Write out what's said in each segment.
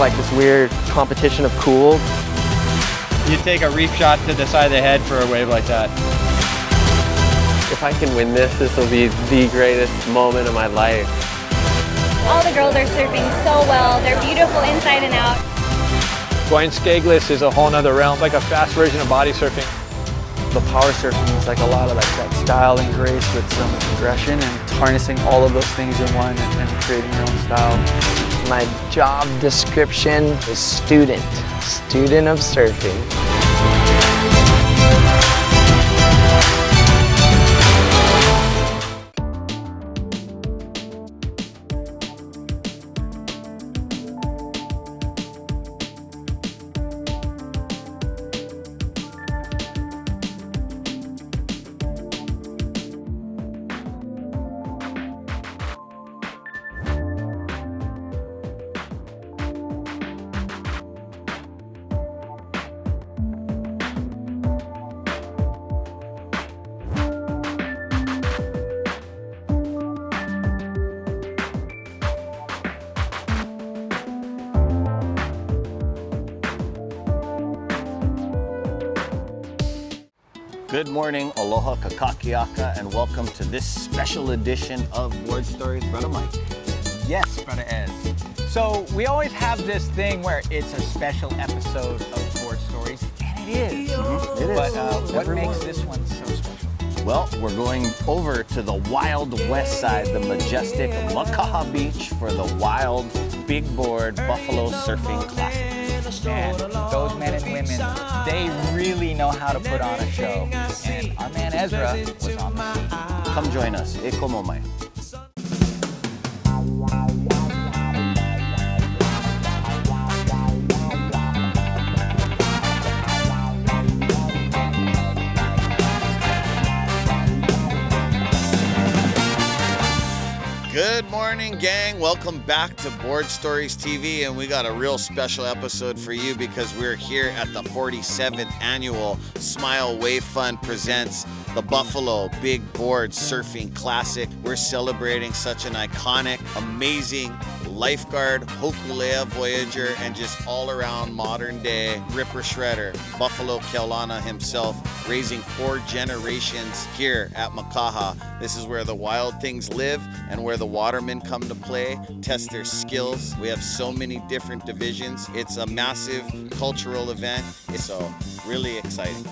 like this weird competition of cool. You take a reef shot to the side of the head for a wave like that. If I can win this, this will be the greatest moment of my life. All the girls are surfing so well. They're beautiful inside and out. Going skageless is a whole nother realm, like a fast version of body surfing. The power surfing is like a lot of that style and grace with some aggression and harnessing all of those things in one and creating your own style. My job description is student of surfing. Good morning, aloha kakakiaka, and welcome to this special edition of Board Stories, Brother Mike. Yes, Brother Ez. So we always have this thing where it's a special episode of Board Stories, and it is. It is. But what makes this one so special? Well, we're going over to the wild west side, the majestic Makaha Beach for the wild big board Buffalo Surfing Classic. And those men and women, they really know how to put on a show. And our man Ezra was on the scene. Come join us. E komo mai. Good morning, gang. Welcome back to Board Stories TV, and we got a real special episode for you because we're here at the 47th annual Smile Wave Fund presents the Buffalo Big Board Surfing Classic. We're celebrating such an iconic, amazing lifeguard, Hokulea Voyager, and just all-around modern-day ripper shredder, Buffalo Keaulana himself, raising 4 generations here at Makaha. This is where the wild things live and where the watermen come to play, test their skills. We have so many different divisions. It's a massive cultural event. It's so really exciting.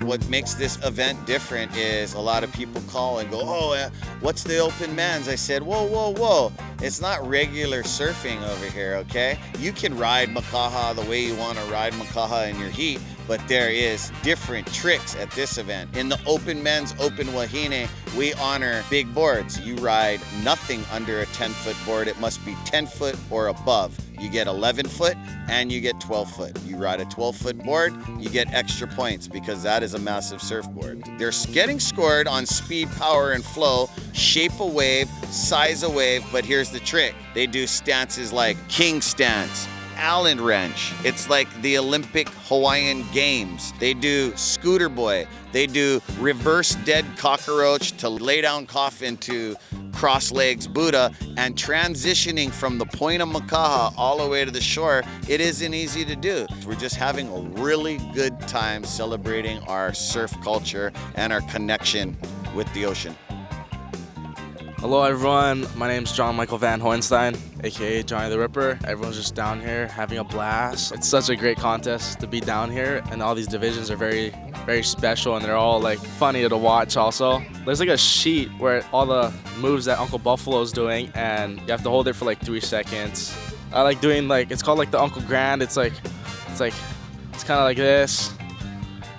What makes this event different is a lot of people call and go, oh, what's the open men's? I said, whoa, whoa, whoa. It's not regular surfing over here, okay? You can ride Makaha the way you want to ride Makaha in your heat, but there is different tricks at this event. In the open men's open wahine, we honor big boards. You ride nothing under a 10-foot board. It must be 10 foot or above. You get 11 foot and you get 12 foot. You ride a 12-foot board, you get extra points because that is a massive surfboard. They're getting scored on speed, power, and flow, shape of wave, size of wave, but here's the trick. They do stances like king stance, Allen wrench. It's like the Olympic Hawaiian Games. They do scooter boy. They do reverse dead cockroach to lay down coffin to cross legs Buddha, and transitioning from the point of Makaha all the way to the shore, it isn't easy to do. We're just having a really good time celebrating our surf culture and our connection with the ocean. Hello everyone, my name is John Michael Van Hohenstein, aka Johnny the Ripper. Everyone's just down here having a blast. It's such a great contest to be down here, and all these divisions are very special, and they're all like funny to watch also. There's like a sheet where all the moves that Uncle Buffalo's doing, and you have to hold it for like 3 seconds. I like doing it's called like the Uncle Grand. It's kind of like this,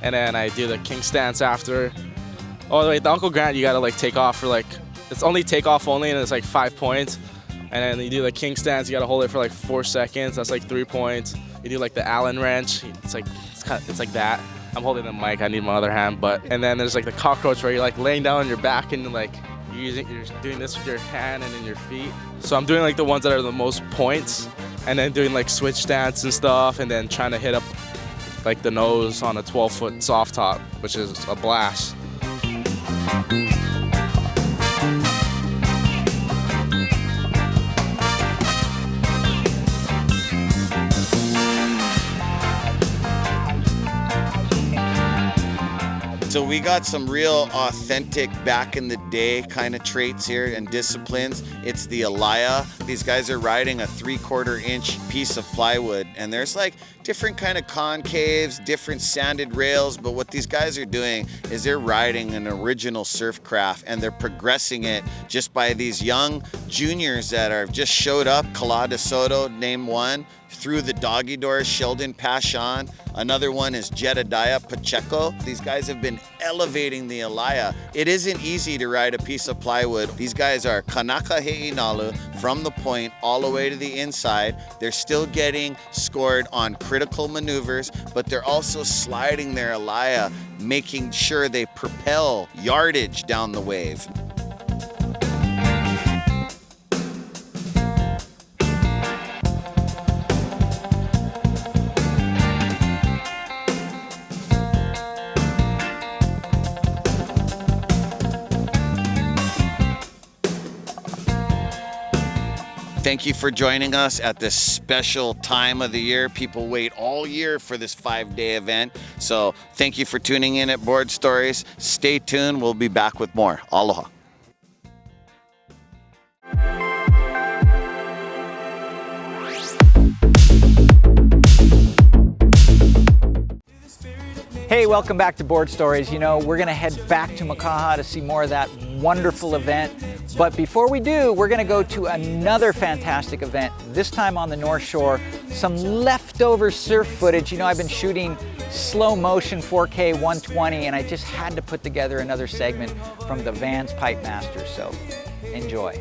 and then I do the king stance after. Oh wait, the Uncle Grand you gotta like take off for it's only takeoff only, and it's like 5 points. And then you do the king stance, you gotta hold it for like 4 seconds. That's like 3 points. You do like the Allen wrench. It's like that. I'm holding the mic. I need my other hand. And then there's like the cockroach where you're like laying down on your back and like you're doing this with your hand and then your feet. So I'm doing like the ones that are the most points, and then doing like switch stance and stuff, and then trying to hit up like the nose on a 12-foot soft top, which is a blast. So we got some real authentic back in the day kind of traits here and disciplines. It's the Alaya. These guys are riding a 3/4 inch piece of plywood, and there's like different kind of concaves, different sanded rails, but what these guys are doing is they're riding an original surf craft, and they're progressing it just by these young juniors that are just showed up. Kala de Soto, name one. Through the doggy doors, Sheldon Pashan. Another one is Jedediah Pacheco. These guys have been elevating the Alaya. It isn't easy to ride a piece of plywood. These guys are Kanaka Heinalu from the point all the way to the inside. They're still getting scored on critical maneuvers, but they're also sliding their Alaya, making sure they propel yardage down the wave. Thank you for joining us at this special time of the year. People wait all year for this 5-day event. So thank you for tuning in at Board Stories. Stay tuned. We'll be back with more. Aloha. Hey, welcome back to Board Stories. You know, we're gonna head back to Makaha to see more of that wonderful event. But before we do, we're gonna go to another fantastic event, this time on the North Shore. Some leftover surf footage. You know, I've been shooting slow motion 4K 120, and I just had to put together another segment from the Vans Pipe Masters, so enjoy.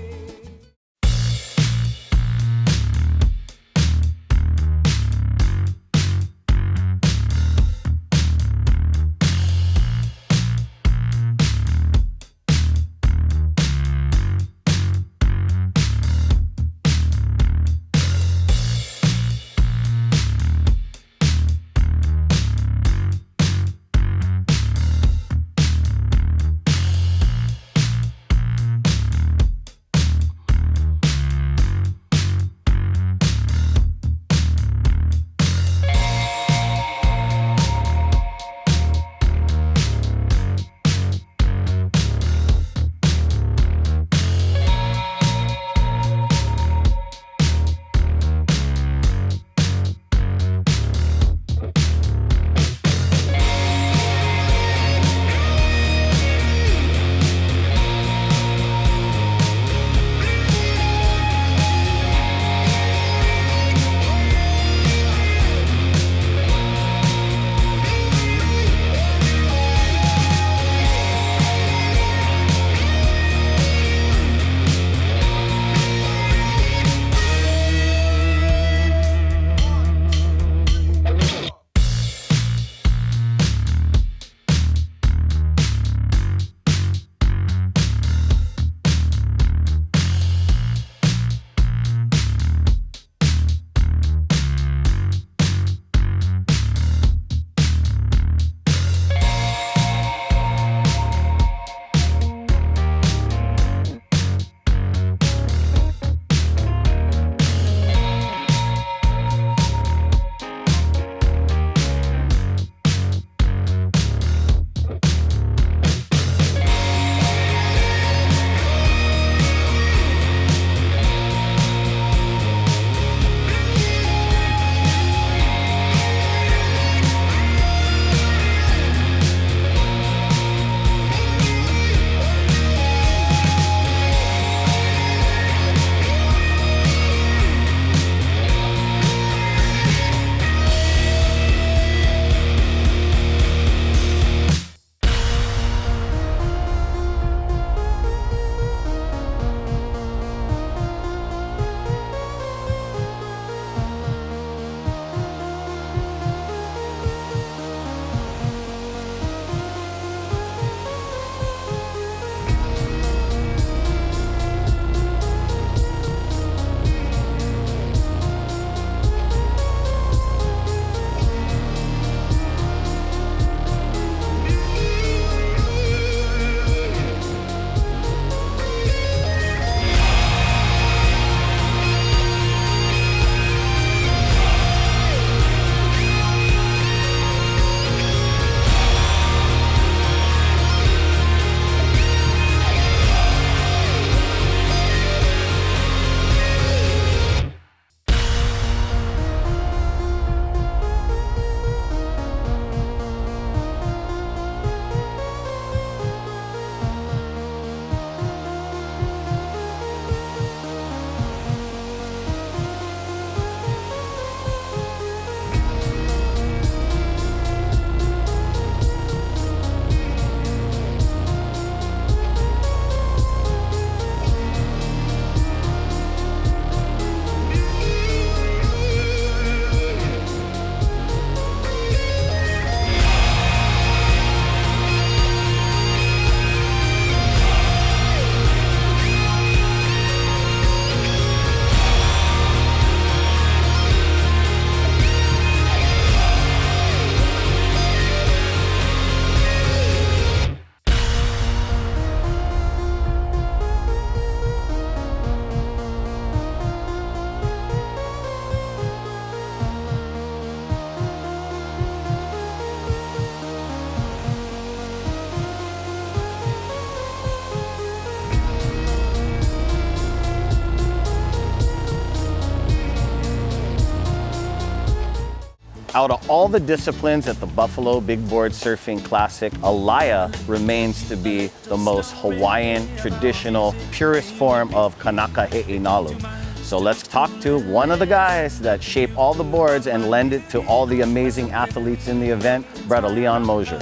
Out of all the disciplines at the Buffalo Big Board Surfing Classic, Alaya remains to be the most Hawaiian, traditional, purest form of kanaka he'inalu. So let's talk to one of the guys that shape all the boards and lend it to all the amazing athletes in the event, Brother Leon Mosier.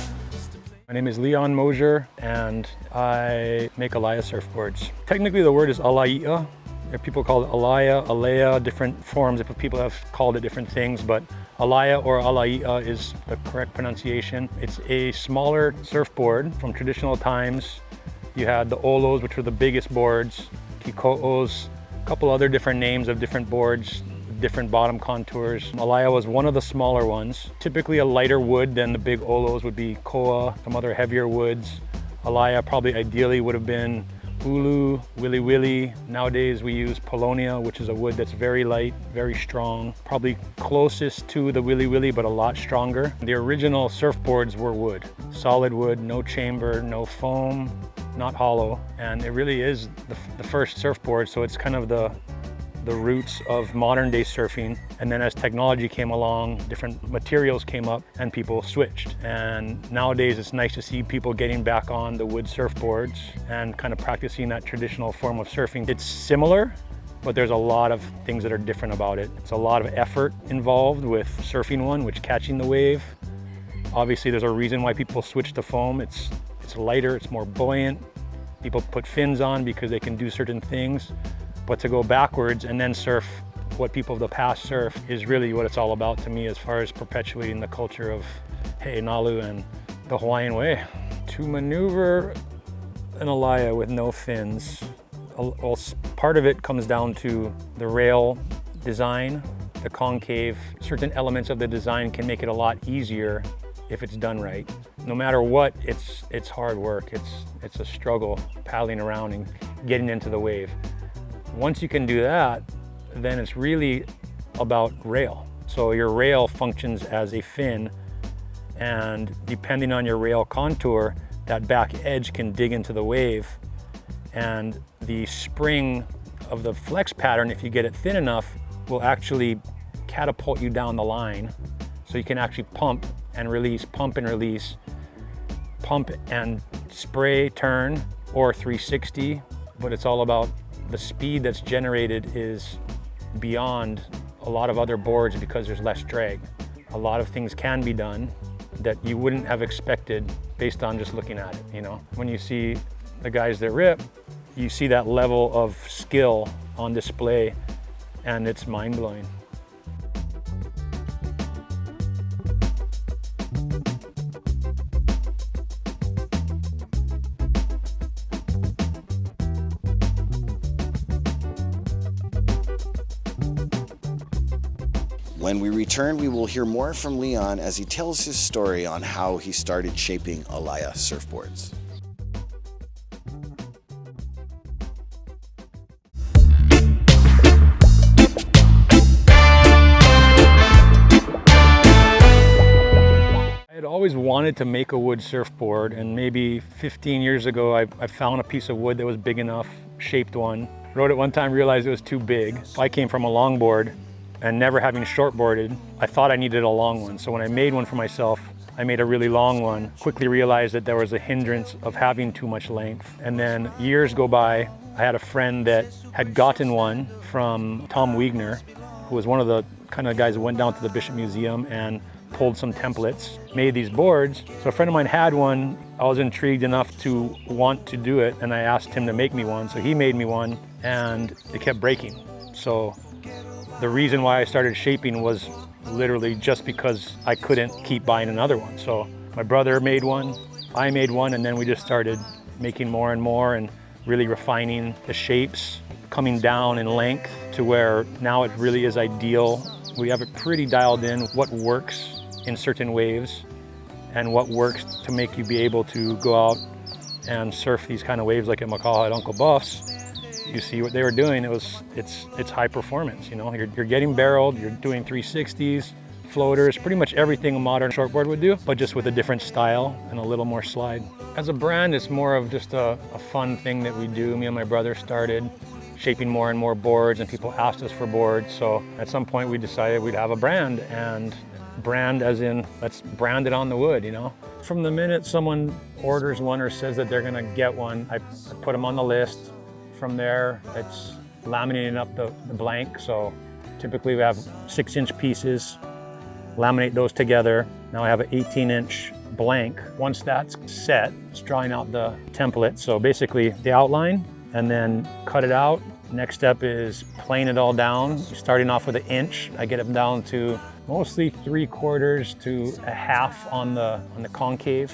My name is Leon Mosier, and I make Alaya surfboards. Technically the word is Alaya. People call it Alaya, Alaya, different forms. People have called it different things, but Alaya or Alaya is the correct pronunciation. It's a smaller surfboard from traditional times. You had the Olos, which were the biggest boards, Kiko'os, a couple other different names of different boards, different bottom contours. Alaya was one of the smaller ones. Typically a lighter wood than the big Olos would be koa, some other heavier woods. Alaya probably ideally would have been ulu, willy willy. Nowadays we use Polonia, which is a wood that's very light, very strong. Probably closest to the willy willy, but a lot stronger. The original surfboards were wood. Solid wood, no chamber, no foam, not hollow. And it really is the first surfboard, so it's kind of the roots of modern day surfing. And then as technology came along, different materials came up and people switched. And nowadays it's nice to see people getting back on the wood surfboards and kind of practicing that traditional form of surfing. It's similar, but there's a lot of things that are different about it. It's a lot of effort involved with surfing one, which catching the wave. Obviously there's a reason why people switch to foam. It's lighter, it's more buoyant. People put fins on because they can do certain things. But to go backwards and then surf what people of the past surf is really what it's all about to me, as far as perpetuating the culture of he'inalu and the Hawaiian way. To maneuver an Alaya with no fins, well, part of it comes down to the rail design, the concave. Certain elements of the design can make it a lot easier if it's done right. No matter what, it's hard work. It's a struggle paddling around and getting into the wave. Once you can do that, then it's really about rail. So your rail functions as a fin, and depending on your rail contour, that back edge can dig into the wave, and the spring of the flex pattern, if you get it thin enough, will actually catapult you down the line. So you can actually pump and release, pump and release, pump and spray, turn, or 360, but it's all about the speed that's generated is beyond a lot of other boards because there's less drag. A lot of things can be done that you wouldn't have expected based on just looking at it, you know? When you see the guys that rip, you see that level of skill on display, and it's mind-blowing. When we return, we will hear more from Leon as he tells his story on how he started shaping Alaya surfboards. I had always wanted to make a wood surfboard, and maybe 15 years ago I found a piece of wood that was big enough, shaped one. Rode it one time, realized it was too big. I came from a longboard, and never having shortboarded, I thought I needed a long one. So when I made one for myself, I made a really long one. Quickly realized that there was a hindrance of having too much length. And then years go by, I had a friend that had gotten one from Tom Wiegner, who was one of the kind of guys that went down to the Bishop Museum and pulled some templates, made these boards. So a friend of mine had one. I was intrigued enough to want to do it, and I asked him to make me one. So he made me one, and it kept breaking. So the reason why I started shaping was literally just because I couldn't keep buying another one. So my brother made one, I made one, and then we just started making more and more and really refining the shapes, coming down in length to where now it really is ideal. We have it pretty dialed in what works in certain waves and what works to make you be able to go out and surf these kind of waves like at Makaha at Uncle Buff's. You see what they were doing, it's high performance, you know? You're getting barreled, you're doing 360s, floaters, pretty much everything a modern shortboard would do, but just with a different style and a little more slide. As a brand, it's more of just a fun thing that we do. Me and my brother started shaping more and more boards, and people asked us for boards. So at some point we decided we'd have a brand, and Brand as in, let's brand it on the wood, you know? From the minute someone orders one or says that they're gonna get one, I put them on the list. From there, it's laminating up the blank. So typically we have 6-inch pieces, laminate those together. Now I have an 18-inch blank. Once that's set, it's drawing out the template. So basically the outline, and then cut it out. Next step is playing it all down. Starting off with 1 inch, I get them down to mostly 3/4 to a half on the concave,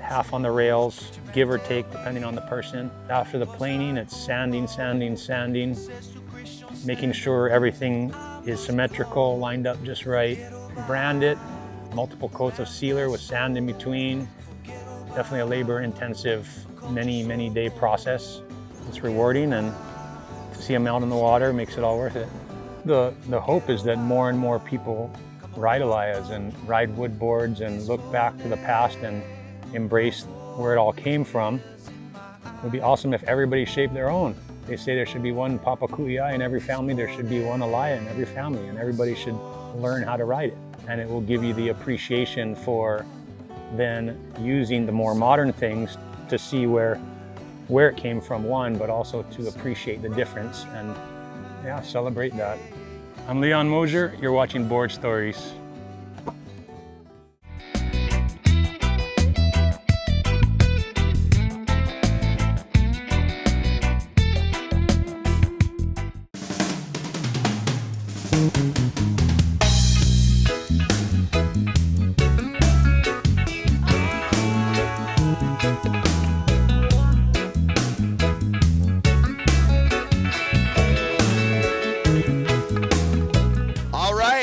half on the rails, give or take depending on the person. After the planing, it's sanding, making sure everything is symmetrical, lined up just right. Brand it, multiple coats of sealer with sand in between. Definitely a labor-intensive, many day process. It's rewarding, and to see them out in the water makes it all worth it. The hope is that more and more people ride Alayas and ride wood boards and look back to the past and embrace where it all came from. It would be awesome if everybody shaped their own. They say there should be one Papaku'iai in every family, there should be one Alaya in every family, and everybody should learn how to ride it. And it will give you the appreciation for then using the more modern things to see where it came from, one, but also to appreciate the difference and yeah, celebrate that. I'm Leon Mosier, you're watching Board Stories.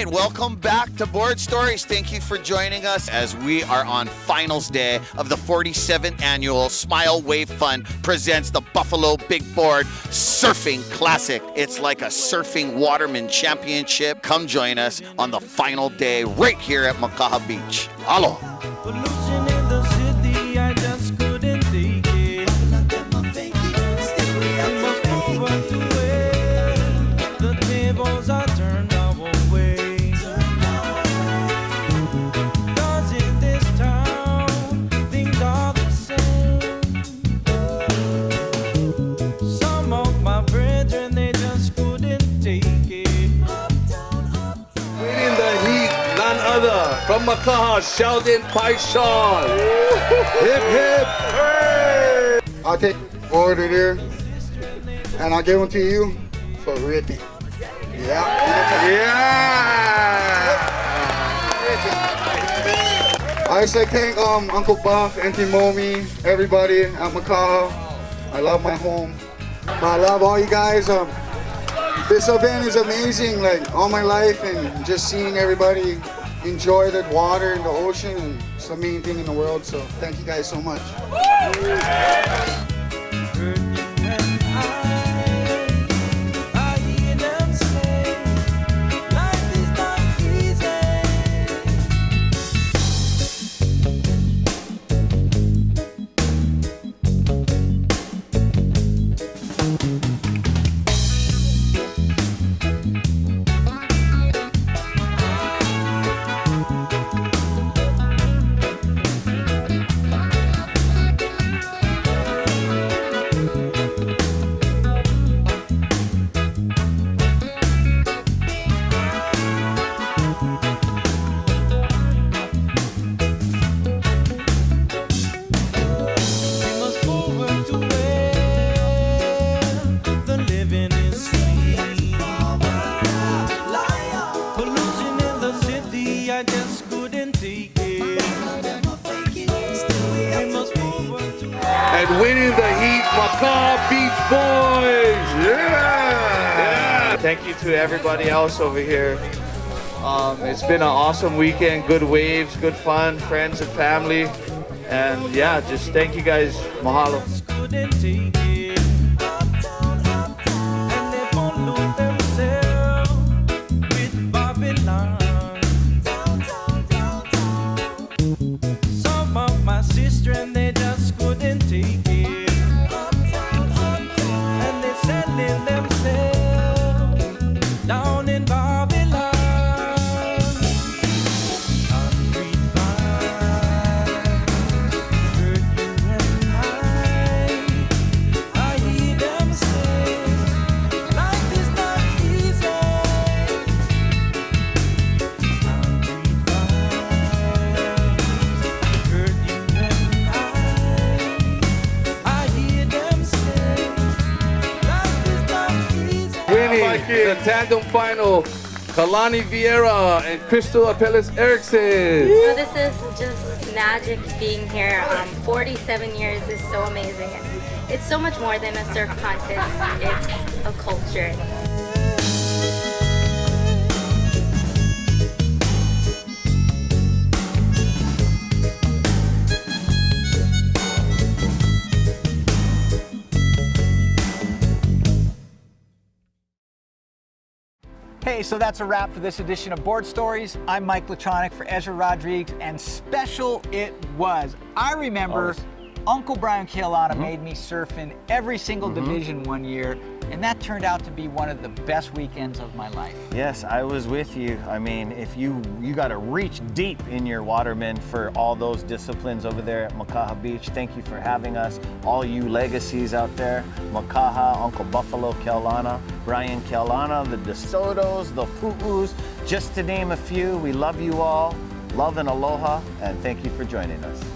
Welcome back to Board Stories. Thank you for joining us as we are on finals day of the 47th annual Smile Wave Fund presents the Buffalo Big Board Surfing Classic. It's like a surfing waterman championship. Come join us on the final day right here at Makaha Beach. Aloha. From Makaha, Sheldon Paishon. Hip, hip. Hey! I'll take order there, and I'll give one to you for Rippy. Yeah. I just like thank Uncle Buff, Auntie Momi, everybody at Makaha. I love my home. I love all you guys. This event is amazing, like all my life, and just seeing everybody enjoy the water and the ocean, and it's the main thing in the world, so thank you guys so much. And winning the heat, Makaha Beach Boys! Yeah! Thank you to everybody else over here. It's been an awesome weekend, good waves, good fun, friends and family. And yeah, just thank you guys. Mahalo. The tandem final, Kalani Vieira and Crystal Apeles Erickson. So this is just magic being here. 47 years is so amazing. It's so much more than a surf contest. It's a culture. Hey, so that's a wrap for this edition of Board Stories. I'm Mike Latronic for Ezra Rodriguez, and special it was. I remember Uncle Brian Kealana made me surf in every single division one year, and that turned out to be one of the best weekends of my life. Yes, I was with you. I mean, if you got to reach deep in your watermen for all those disciplines over there at Makaha Beach. Thank you for having us. All you legacies out there, Makaha, Uncle Buffalo Kealana, Brian Kealana, the DeSotos, the Pu'us, just to name a few. We love you all. Love and aloha, and thank you for joining us.